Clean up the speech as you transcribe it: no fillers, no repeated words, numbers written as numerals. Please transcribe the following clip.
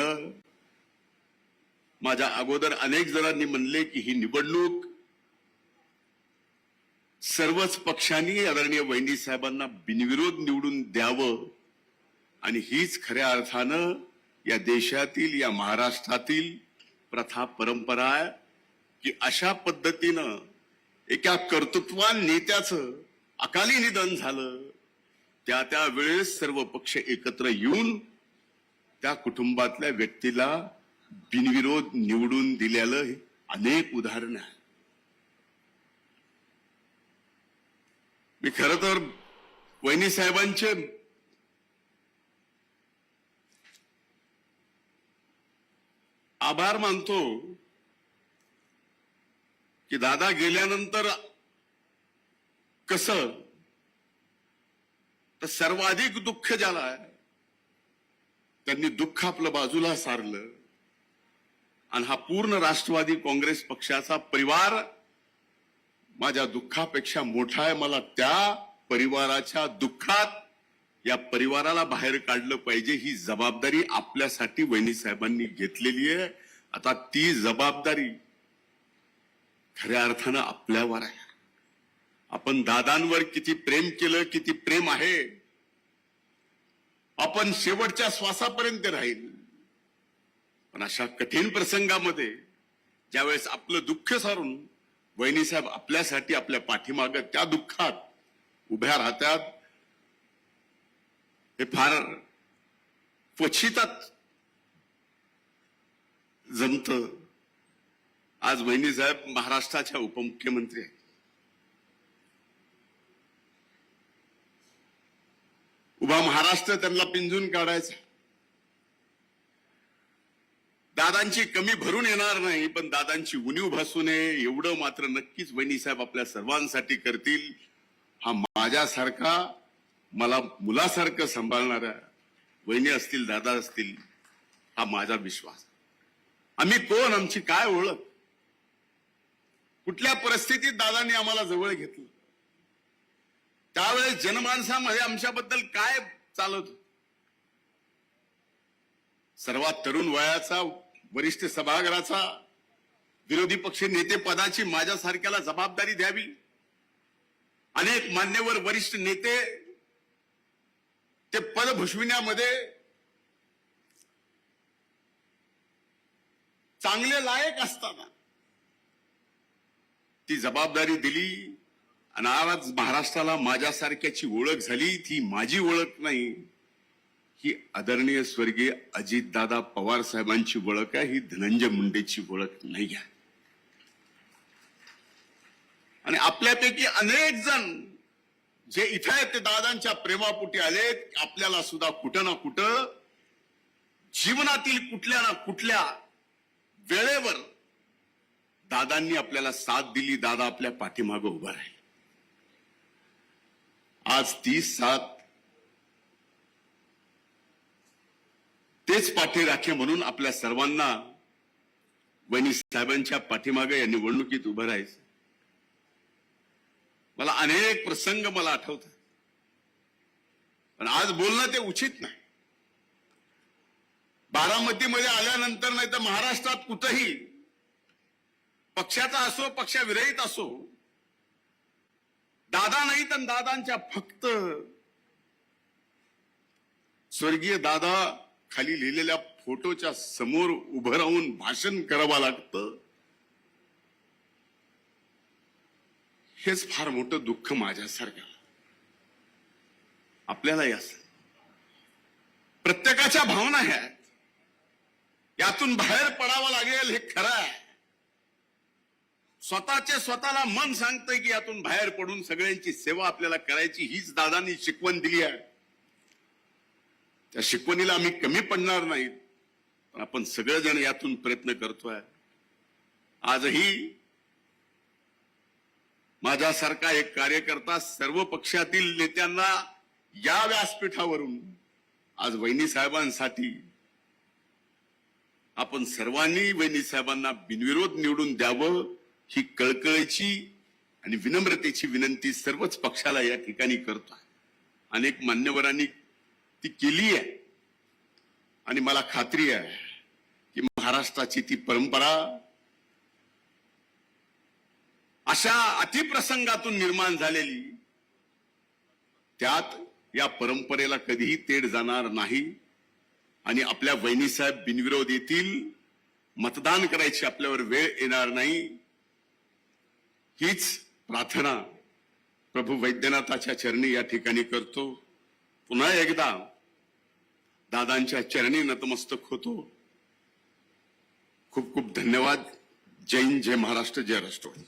झालं. माझ्या अगोदर अनेक जणांनी म्हणले की ही निवडणूक सर्वच पक्षांनी आदरणीय वहिनी साहेबांना बिनविरोध निवडून द्यावं आणि हीच खऱ्या अर्थानं या देशातील या महाराष्ट्रातील प्रथा परंपरा आहे की अशा पद्धतीनं एका कर्तृत्वान नेत्याचं अकाली निधन झालं. त्या वेळेस सर्व पक्ष एकत्र येऊन त्या कुटुंबातल्या व्यक्तीला बिनविरोध निवडून दिलेलं अनेक उदाहरण आहे. मी खरं तर वहिनी साहेबांचे आभार मानतो की दादा गेल्यानंतर कसं तर सर्वाधिक दुःख ज्याला आहे त्यांनी दुःख आपलं बाजूला सारलं आणि हा पूर्ण राष्ट्रवादी काँग्रेस पक्षाचा परिवार माझ्या दुःखापेक्षा मोठा आहे. मला त्या परिवाराच्या दुःखात या परिवाराला बाहेर काढलं पाहिजे ही जबाबदारी आपल्यासाठी वहिनी साहेबांनी घेतलेली आहे. आता ती जबाबदारी खऱ्या अर्थानं आपल्यावर आहे. आपण दादांवर किती प्रेम केलं, किती प्रेम आहे, आपण शेवटच्या श्वासापर्यंत राहील. पण अशा कठीण प्रसंगामध्ये ज्यावेळेस आपलं दुःख सारून वहिनी साहेब आपल्यासाठी आपल्या पाठीमागं त्या दुःखात उभ्या राहतात हे फार क्वचितच जमतं. आज वहिनी साहेब महाराष्ट्राच्या उपमुख्यमंत्री आहेत. उभा महाराष्ट्र त्यांना पिंजून काढायचा. दादांची कमी भरून येणार नाही पण दादांची उणीव भासू नये एवढं मात्र नक्कीच वहिनी साहेब आपल्या सर्वांसाठी करतील. हा माझ्यासारखा मला मुलासारखं सांभाळणारा वहिनी असतील, दादा असतील, हा माझा विश्वास. आम्ही कोण, आमची काय ओळख, कुठल्या परिस्थितीत दादांनी आम्हाला जवळ घेतलं, त्यावेळेस जनमानसामध्ये आमच्याबद्दल काय चालत. सर्वात तरुण वयाचा वरिष्ठ सभागृहाचा विरोधी पक्ष नेते पदाची माझ्यासारख्याला जबाबदारी द्यावी. अनेक मान्यवर वरिष्ठ नेते ते पद भूषविण्यामध्ये चांगले लायक असताना ती जबाबदारी दिली आणि आज महाराष्ट्राला माझ्यासारख्याची ओळख झाली. ती माझी ओळख नाही, ही आदरणीय स्वर्गीय अजितदादा पवार साहेबांची ओळख आहे. ही धनंजय मुंडेची ओळख नाही आहे. आणि आपल्यापैकी अनेक जण जे इथे आहेत ते दादांच्या प्रेमापोटी आलेत. आपल्याला सुद्धा कुठं ना कुठं जीवनातील कुठल्या ना कुठल्या वेळेवर दादांनी आपल्याला साथ दिली. दादा आपल्या पाठीमागं उभा राहील. आज ती साथ तेच पाठी राखे म्हणून आपल्या सर्वांना वहिनी साहेबांच्या पाठीमागे या निवडणुकीत उभं राहायचं. मला अनेक प्रसंग मला आठवतात पण आज बोलणं ते उचित नाही. बारामतीमध्ये आल्यानंतर नाही तर महाराष्ट्रात कुठंही पक्षाचा असो पक्षाविरहित असो दादा नाही तर दादांच्या फक्त स्वर्गीय दादा खाली लिहिलेल्या फोटोच्या समोर उभं राहून भाषण करावं लागतं. हेच फार मोठं दुःख माझ्यासारखं आपल्यालाही असं. प्रत्येकाच्या भावना आहेत, यातून बाहेर पडावं लागेल हे खरं आहे. स्वतःला मन सांगतंय की यातून बाहेर पडून सगळ्यांची सेवा आपल्याला करायची, हीच दादांनी शिकवण दिली आहे. त्या शिकवणीला आम्ही कमी पडणार नाहीत पण आपण सगळेजण यातून प्रयत्न करतोय. आजही माझ्यासारखा एक कार्यकर्ता सर्व पक्षातील नेत्यांना या व्यासपीठावरून आज वहिनी साहेबांसाठी आपण सर्वांनी वहिनी साहेबांना बिनविरोध निवडून द्यावं ही कळकळीची आणि विनम्रतेची विनंती सर्वच पक्षाला या ठिकाणी करतो. अनेक मान्यवरांनी ती केली आहे आणि मला खात्री आहे की महाराष्ट्राची ती परंपरा अशा अतिप्रसंगातून निर्माण झालेली, त्यात या परंपरेला कधीही तेढ जाणार नाही आणि आपल्या वहिनीसाहेब बिनविरोध येतील, मतदान करायची आपल्यावर वेळ येणार नाही, हीच प्रार्थना प्रभू वैद्यनाथाच्या चरणी या ठिकाणी करतो. पुन्हा एकदा दादांच्या चरणी नतमस्तक होतो. खूप खूप धन्यवाद. जय हिंद, जय महाराष्ट्र, जय राष्ट्रवादी.